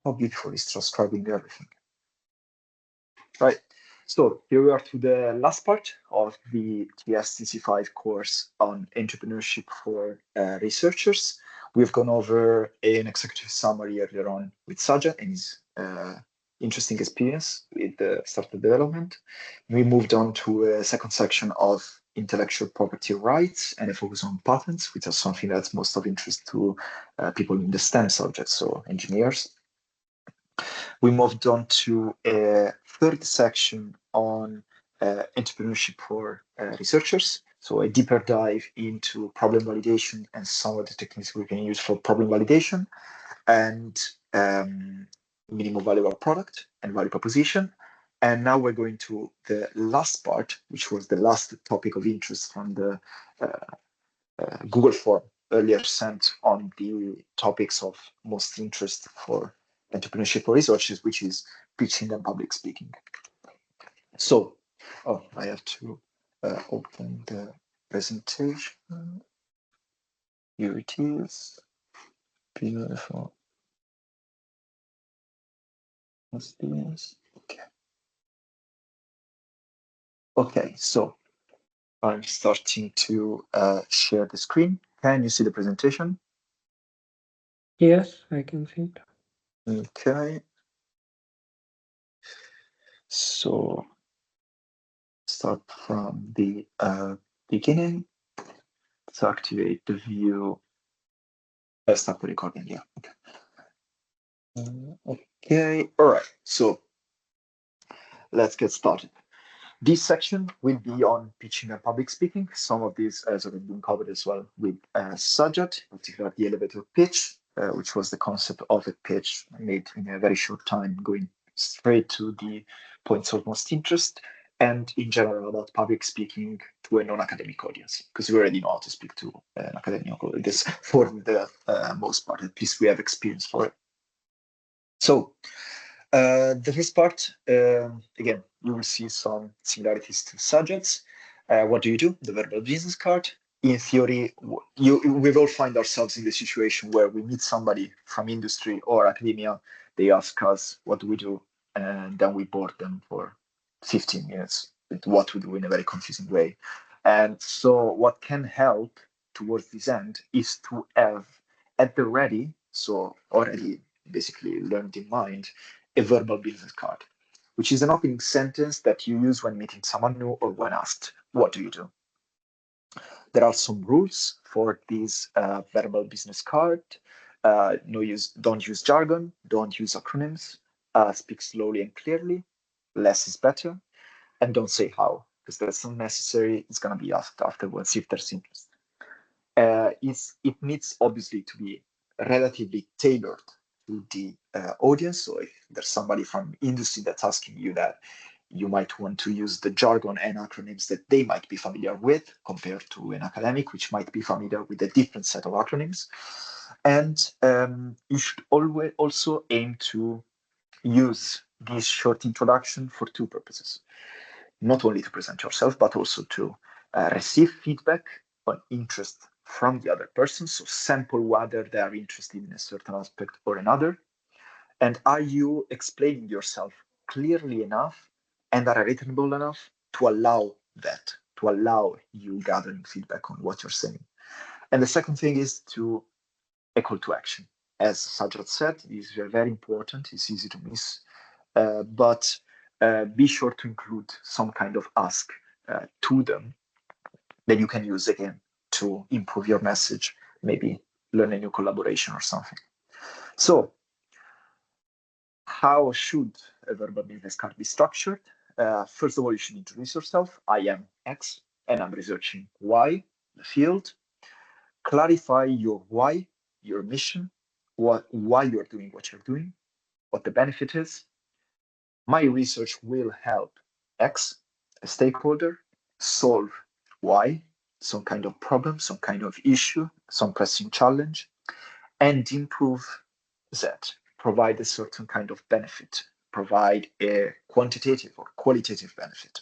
How beautiful is transcribing everything. Right. So here we are to the last part of the TSTC5 course on entrepreneurship for researchers. We've gone over an executive summary earlier on with Sajad and his interesting experience with the startup development. We moved on to a second section of intellectual property rights and a focus on patents, which is something that's most of interest to people in the STEM subjects, so engineers. We moved on to a third section on entrepreneurship for researchers. So a deeper dive into problem validation and some of the techniques we can use for problem validation and minimum valuable product and value proposition. And now we're going to the last part, which was the last topic of interest from the Google form earlier sent on the topics of most interest for entrepreneurship for researchers, which is pitching and public speaking. So, I have to open the presentation. Here it is. Beautiful. What's this? Okay. Okay, so I'm starting to share the screen. Can you see the presentation? Yes, I can see it. Okay. So start from the beginning to activate the view. Stop the recording. Yeah. Okay. Okay. All right. So let's get started. This section will be on pitching and public speaking. Some of these has already been covered as well with Sajad, particularly the elevator pitch, which was the concept of a pitch made in a very short time, going straight to the points of most interest, and in general about public speaking to a non-academic audience, because we already know how to speak to an academic audience for the most part. At least we have experience for it. So the first part, again, you will see some similarities to subjects. What do? The verbal business card. In theory, we will find ourselves in the situation where we meet somebody from industry or academia. They ask us, what do we do? And then we board them for 15 minutes with what we do in a very confusing way. And so what can help towards this end is to have at the ready, so already basically learned in mind, a verbal business card, which is an opening sentence that you use when meeting someone new or when asked, what do? There are some rules for this verbal business card. Don't use jargon, don't use acronyms, speak slowly and clearly, less is better, and don't say how, because that's not necessary. It's going to be asked afterwards if there's interest. It needs obviously to be relatively tailored to the audience. So if there's somebody from industry that's asking you that, you might want to use the jargon and acronyms that they might be familiar with compared to an academic, which might be familiar with a different set of acronyms. And you should always also aim to use this short introduction for two purposes. Not only to present yourself, but also to receive feedback on interest from the other person. So sample whether they are interested in a certain aspect or another. And are you explaining yourself clearly enough and are reasonable enough to allow that, to allow you gathering feedback on what you're saying? And the second thing is to a call to action. As Sajad said, it is very important. It's easy to miss, but be sure to include some kind of ask to them that you can use again to improve your message, maybe learn a new collaboration or something. So how should a verbal business card be structured? First of all, you should introduce yourself. I am X and I'm researching Y, the field. Clarify your why, your mission, why you're doing what you're doing, what the benefit is. My research will help X, a stakeholder, solve Y, some kind of problem, some kind of issue, some pressing challenge, and improve Z, provide a certain kind of benefit, provide a quantitative or qualitative benefit.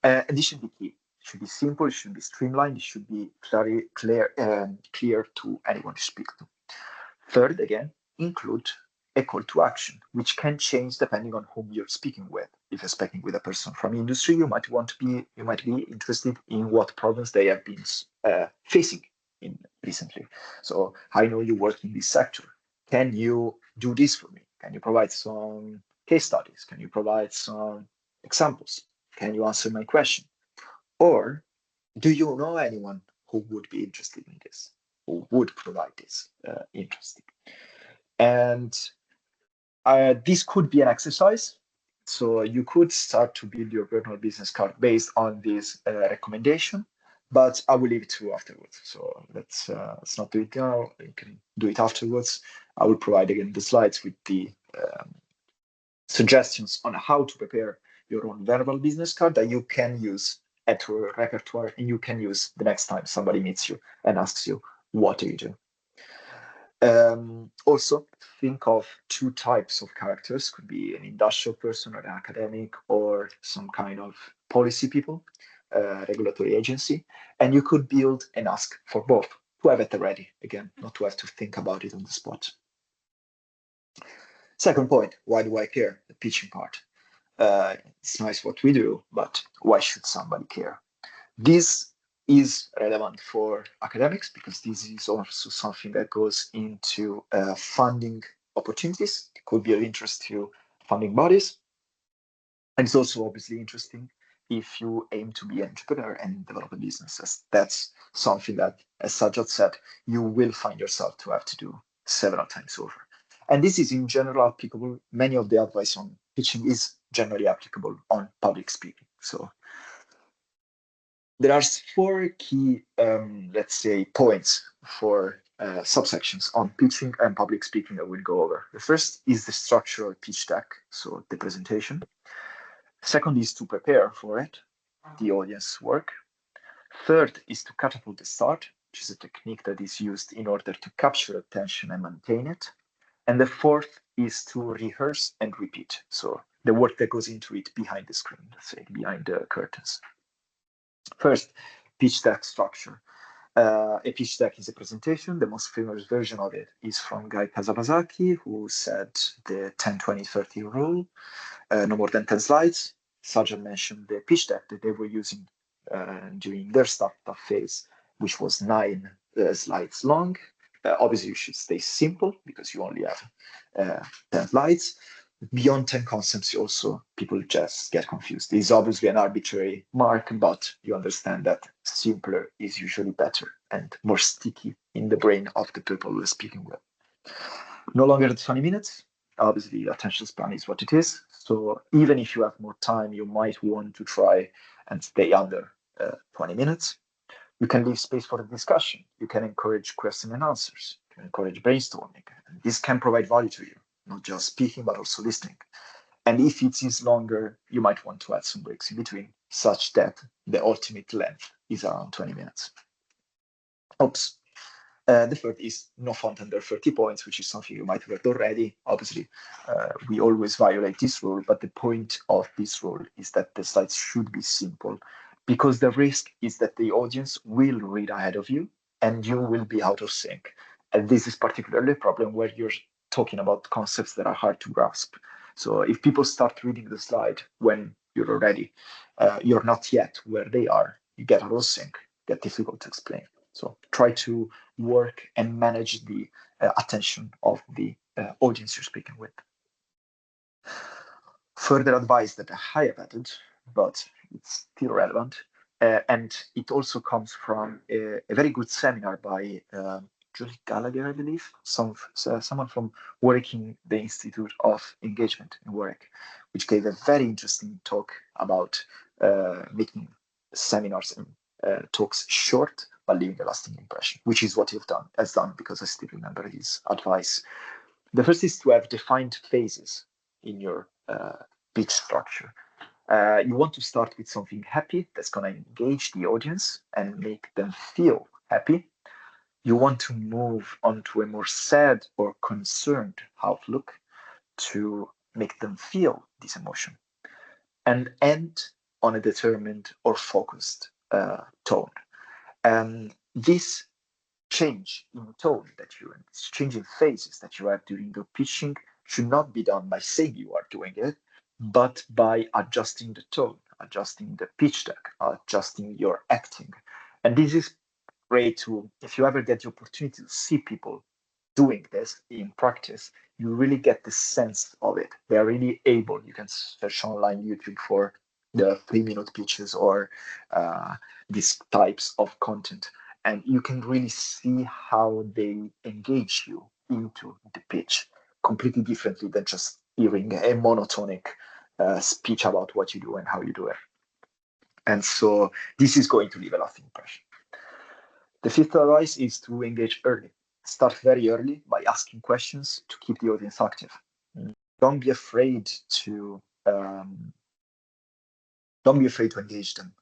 And this should be key. It should be simple, it should be streamlined, it should be clear to anyone you speak to. Third, again, include a call to action, which can change depending on whom you're speaking with. If you're speaking with a person from industry, you might be interested in what problems they have been facing in recently. So I know you work in this sector. Can you do this for me? Can you provide some case studies? Can you provide some examples? Can you answer my question? Or do you know anyone who would be interested in this, who would provide this interest? And this could be an exercise. So you could start to build your personal business card based on this recommendation, but I will leave it to afterwards. So let's not do it now. You can do it afterwards. I will provide again the slides with the suggestions on how to prepare your own verbal business card that you can use at your repertoire and you can use the next time somebody meets you and asks you, what do you do? Also, think of two types of characters. Could be an industrial person or an academic or some kind of policy people, regulatory agency. And you could build and ask for both to have it ready, again, not to have to think about it on the spot. Second point, why do I care? The pitching part. It's nice what we do, but why should somebody care? This is relevant for academics because this is also something that goes into funding opportunities. It could be of interest to funding bodies. And it's also obviously interesting if you aim to be an entrepreneur and develop a business. That's something that, as Sajjad said, you will find yourself to have to do several times over. And this is in general applicable. Many of the advice on pitching is generally applicable on public speaking. So there are four key, let's say, points for subsections on pitching and public speaking that we'll go over. The first is the structural pitch deck, so the presentation. Second is to prepare for it, the audience work. Third is to catapult the start, which is a technique that is used in order to capture attention and maintain it. And the fourth is to rehearse and repeat. So the work that goes into it behind the screen, let's say, behind the curtains. First, pitch deck structure. A pitch deck is a presentation. The most famous version of it is from Guy Kazabazaki, who said the 10-20-30 rule, no more than 10 slides. Sajjad mentioned the pitch deck that they were using during their startup phase, which was 9 slides long. Obviously, you should stay simple because you only have 10 slides. Beyond 10 concepts, also people just get confused. It's obviously an arbitrary mark, but you understand that simpler is usually better and more sticky in the brain of the people we're speaking with. No longer than 20 minutes. Obviously, attention span is what it is. So even if you have more time, you might want to try and stay under 20 minutes. You can leave space for the discussion. You can encourage question and answers. You can encourage brainstorming. And this can provide value to you, not just speaking, but also listening. And if it is longer, you might want to add some breaks in between, such that the ultimate length is around 20 minutes. Oops. The third is no font under 30 points, which is something you might have heard already. Obviously, we always violate this rule, but the point of this rule is that the slides should be simple, because the risk is that the audience will read ahead of you and you will be out of sync. And this is particularly a problem where you're talking about concepts that are hard to grasp. So if people start reading the slide when you're already, you're not yet where they are, you get out of sync, get difficult to explain. So try to work and manage the attention of the audience you're speaking with. Further advice that I have added, but it's still relevant, and it also comes from a very good seminar by Julie Gallagher, I believe, someone from working the Institute of Engagement in Warwick, which gave a very interesting talk about making seminars and talks short but leaving a lasting impression, which is what has done, because I still remember his advice. The first is to have defined phases in your pitch structure. You want to start with something happy that's going to engage the audience and make them feel happy. You want to move on to a more sad or concerned outlook to make them feel this emotion, and end on a determined or focused tone. And this change in tone that you, change in phases that you have during the pitching should not be done by saying you are doing it, but by adjusting the tone, adjusting the pitch deck, adjusting your acting. And this is great to, if you ever get the opportunity to see people doing this in practice, you really get the sense of it. They are really able. You can search online YouTube for the 3-minute pitches or these types of content, and you can really see how they engage you into the pitch completely differently than just hearing a monotonic speech about what you do and how you do it. And so this is going to leave a lasting impression. The fifth advice is to engage early. Start very early by asking questions to keep the audience active. Don't be afraid to engage them.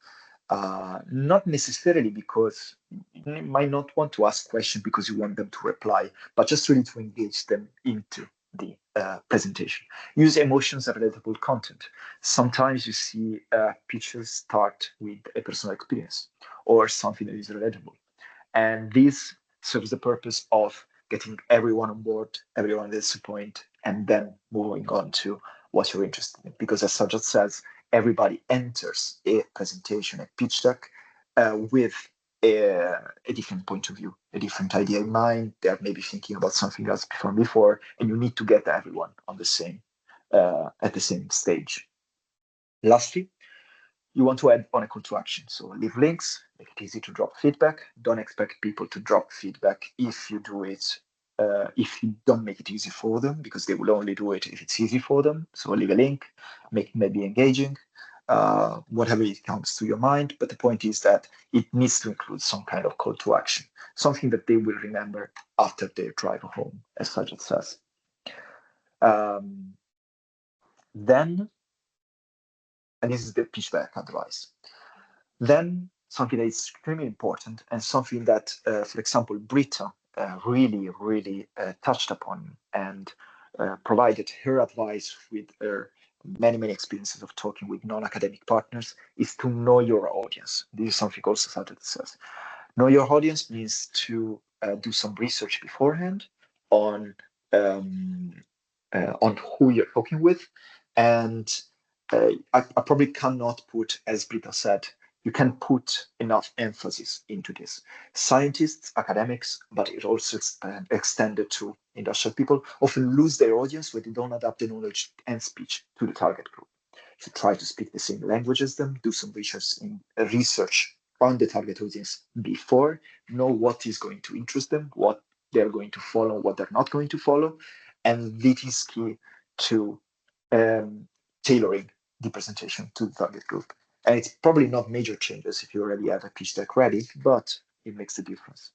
Not necessarily because you might not want to ask questions because you want them to reply, but just really to engage them into the presentation. Use emotions and relatable content. Sometimes you see pitches start with a personal experience or something that is relatable. And this serves the purpose of getting everyone on board, everyone at this point, and then moving on to what you're interested in. Because as Sajad says, everybody enters a presentation, a pitch deck, with a different point of view, a different idea in mind. They're maybe thinking about something else from before, and you need to get everyone on the same at the same stage. Lastly, you want to add on a call to action. So leave links, make it easy to drop feedback. Don't expect people to drop feedback if you do it, if you don't make it easy for them, because they will only do it if it's easy for them. So leave a link, make it maybe engaging, whatever it comes to your mind. But the point is that it needs to include some kind of call to action, something that they will remember after they drive home, as Sajid says. Then, and this is the pitch deck advice. Then something that is extremely important and something that, for example, Britta really touched upon and provided her advice with her many experiences of talking with non-academic partners is to know your audience. This is something also Sajid says. Know your audience means to do some research beforehand on who you're talking with, and I probably cannot put, as Britta said, you can put enough emphasis into this. Scientists, academics, but it also extended to industrial people often lose their audience when they don't adapt the knowledge and speech to the target group. So try to speak the same language as them, do some research on the target audience before, know what is going to interest them, what they're going to follow, what they're not going to follow. And this is key to tailoring the presentation to the target group. And it's probably not major changes if you already have a pitch deck ready, but it makes a difference.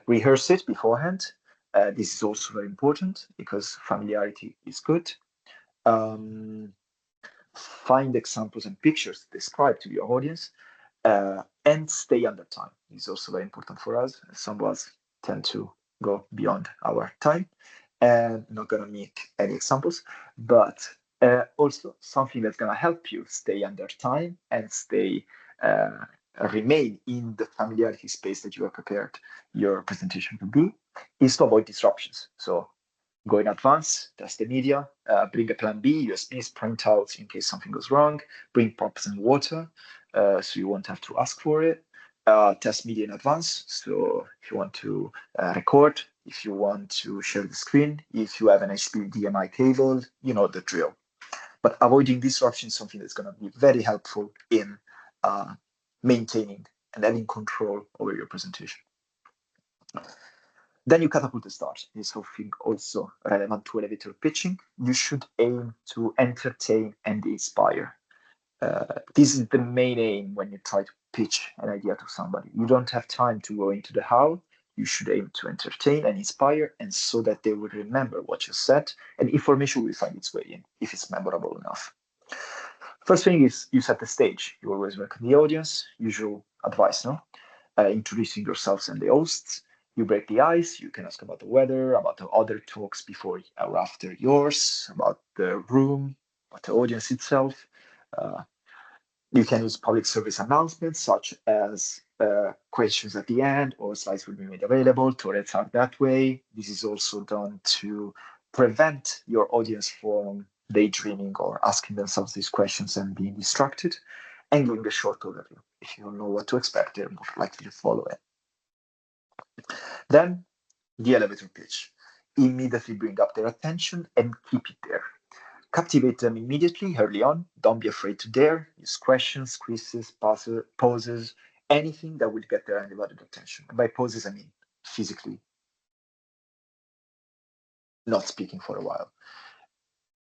Rehearse it beforehand. This is also very important because familiarity is good. Find examples and pictures to describe to your audience, and stay under time. This is also very important for us. Some of us tend to go beyond our time, and I'm not going to make any examples, but also something that's going to help you stay under time and remain in the familiarity space that you have prepared your presentation to be, is to avoid disruptions. So go in advance, test the media, bring a plan B, USBs, printouts in case something goes wrong, bring props and water, so you won't have to ask for it. Test media in advance, so if you want to record, if you want to share the screen, if you have an HDMI cable, you know the drill. But avoiding disruption is something that's going to be very helpful in maintaining and having control over your presentation. Then you catapult the start. This is something also relevant to elevator pitching. You should aim to entertain and inspire. This is the main aim when you try to pitch an idea to somebody. You don't have time to go into the how. You should aim to entertain and inspire, and so that they will remember what you said, and information will find its way in if it's memorable enough. First thing is you set the stage. You always welcome the audience. Usual advice, no? Introducing yourselves and the hosts. You break the ice. You can ask about the weather, about the other talks before or after yours, about the room, about the audience itself. You can use public service announcements such as questions at the end, or slides will be made available. Tutorials are that way. This is also done to prevent your audience from daydreaming or asking themselves these questions and being distracted, and giving a short overview. If you don't know what to expect, they're more likely to follow it. Then the elevator pitch. Immediately bring up their attention and keep it there. Captivate them immediately, early on. Don't be afraid to dare. Use questions, quizzes, poses, anything that will get their undivided attention. And by poses, I mean physically not speaking for a while.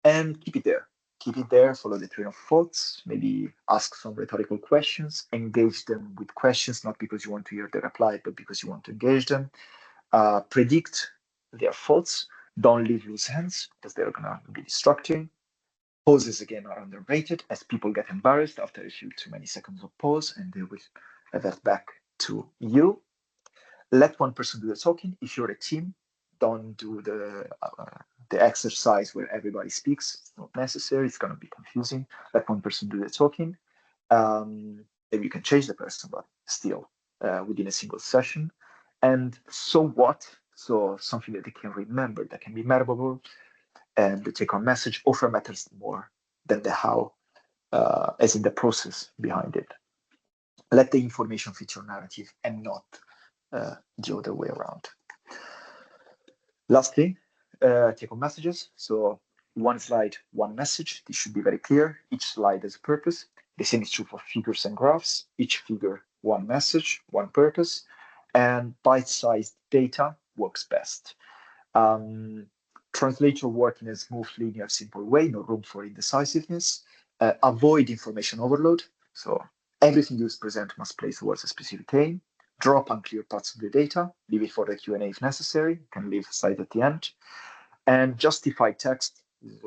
And keep it there. Keep it there, follow the train of thoughts, maybe ask some rhetorical questions, engage them with questions, not because you want to hear the reply, but because you want to engage them. Predict their thoughts. Don't leave loose hands because they're going to be distracting. Pauses again are underrated as people get embarrassed after a few too many seconds of pause and they will revert back to you. Let one person do the talking. If you're a team, don't do the exercise where everybody speaks. It's not necessary. It's going to be confusing. Let one person do the talking. Maybe you can change the person, but still within a single session. And so what? So something that they can remember, that can be memorable, and the take-home message often matters more than the how, as in the process behind it. Let the information fit your narrative and not the other way around. Lastly, take-home messages. So one slide, one message. This should be very clear. Each slide has a purpose. The same is true for figures and graphs. Each figure, one message, one purpose. And bite-sized data works best. Translate your work in a smooth, linear, simple way, no room for indecisiveness. Avoid information overload. So everything you present must play towards a specific aim. Drop unclear parts of the data. Leave it for the Q&A if necessary. You can leave a slide at the end. And justify text. This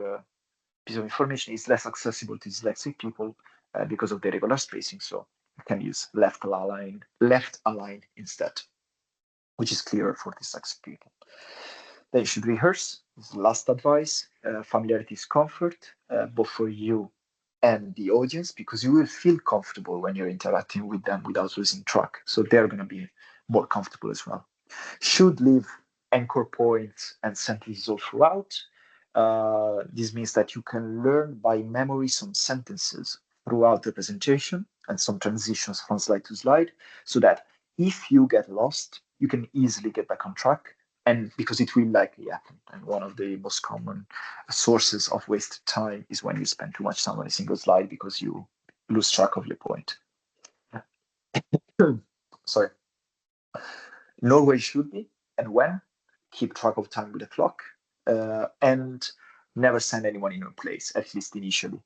piece of information is less accessible to dyslexic people because of the regular spacing. So you can use left align instead, which is clearer for dyslexic people. Then you should rehearse. This is the last advice. Familiarity is comfort, both for you and the audience, because you will feel comfortable when you're interacting with them without losing track. So they're going to be more comfortable as well. Should leave anchor points and sentences all throughout. This means that you can learn by memory some sentences throughout the presentation and some transitions from slide to slide, so that if you get lost, you can easily get back on track, and because it will likely happen. And one of the most common sources of wasted time is when you spend too much time on a single slide because you lose track of your point. Sorry. Know where you should be and when. Keep track of time with the clock, and never send anyone in your place, at least initially.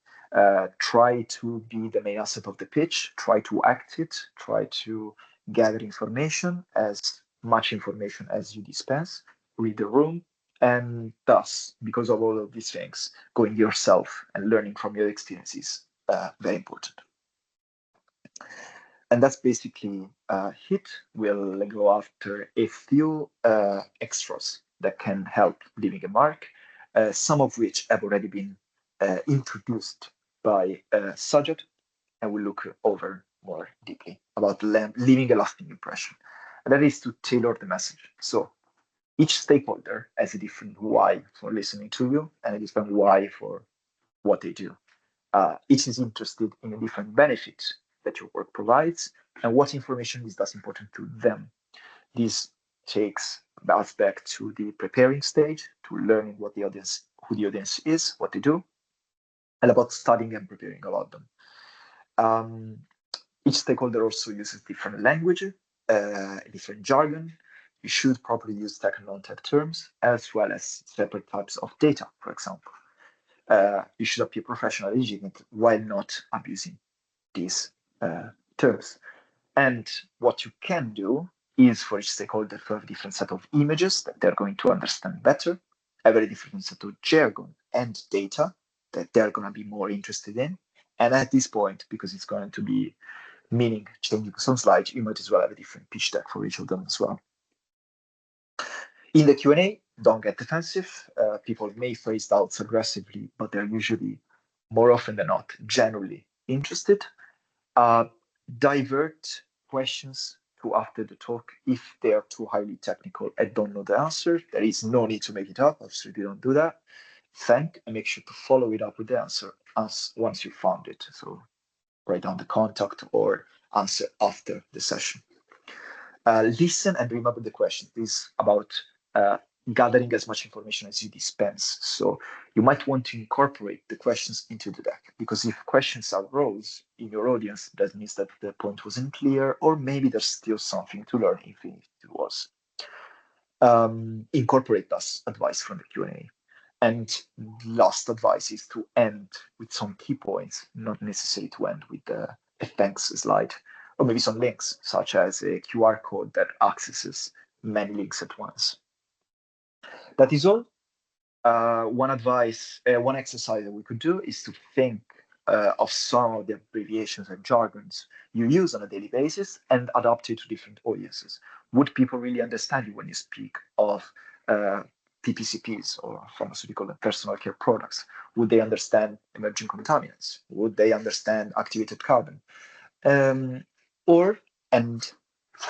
Try to be the main asset of the pitch. Try to act it. Try to gather information, as much information as you dispense. Read the room, and thus, because of all of these things, going yourself and learning from your experiences, very important. And that's basically it. We'll go after a few extras that can help leaving a mark, some of which have already been introduced by Sajid, and we'll look over more deeply about leaving a lasting impression. And that is to tailor the message. So each stakeholder has a different why for listening to you and a different why for what they do. Each is interested in a different benefit that your work provides and what information is thus important to them. This takes us back to the preparing stage, to learning what the audience, who the audience is, what they do, and about studying and preparing about them. Each stakeholder also uses different language, different jargon. You should properly use tech and non-tech terms, as well as separate types of data, for example. You should appear professional and legitimate while not abusing these terms. And what you can do is for each stakeholder to have a different set of images that they're going to understand better, a very different set of jargon and data that they're going to be more interested in. And at this point, because it's going to be meaning changing some slides, you might as well have a different pitch deck for each of them as well. In the Q&A, don't get defensive. People may phrase doubts aggressively, but they're usually, more often than not, generally interested. Divert questions to after the talk if they are too highly technical and don't know the answer. There is no need to make it up. Absolutely don't do that. Thank and make sure to follow it up with the answer as once you found it. So write down the contact or answer after the session. Listen and remember the question. This is about gathering as much information as you dispense. So you might want to incorporate the questions into the deck, because if questions arose in your audience, that means that the point wasn't clear, or maybe there's still something to learn if it was. Incorporate thus advice from the Q&A. And last advice is to end with some key points, not necessarily to end with a thanks slide, or maybe some links, such as a QR code that accesses many links at once. That is all. One exercise that we could do is to think of some of the abbreviations and jargons you use on a daily basis and adapt it to different audiences. Would people really understand you when you speak of PPCPs or pharmaceutical and personal care products? Would they understand emerging contaminants? Would they understand activated carbon? And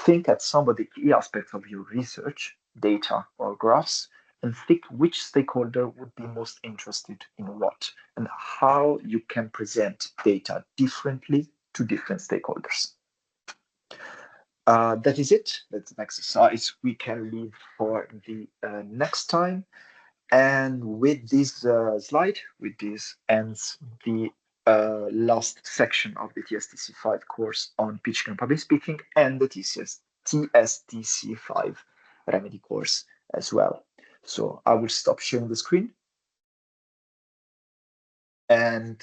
think at some of the key aspects of your research, data or graphs, and think which stakeholder would be most interested in what, and how you can present data differently to different stakeholders. That is it. That's an exercise we can leave for the next time. And with this slide, with this ends the last section of the TSTC5 course on pitching and public speaking, and the TSTC5 remedy course as well. So I will stop sharing the screen and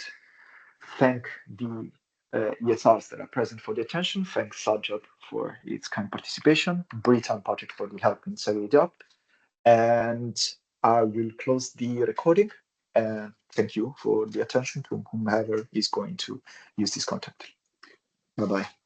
thank the ESRs that are present for the attention. Thanks Sajjad for its kind participation, Britta and Patrick for the help in setting it up. And I will close the recording. And thank you for the attention to whomever is going to use this content. Bye-bye.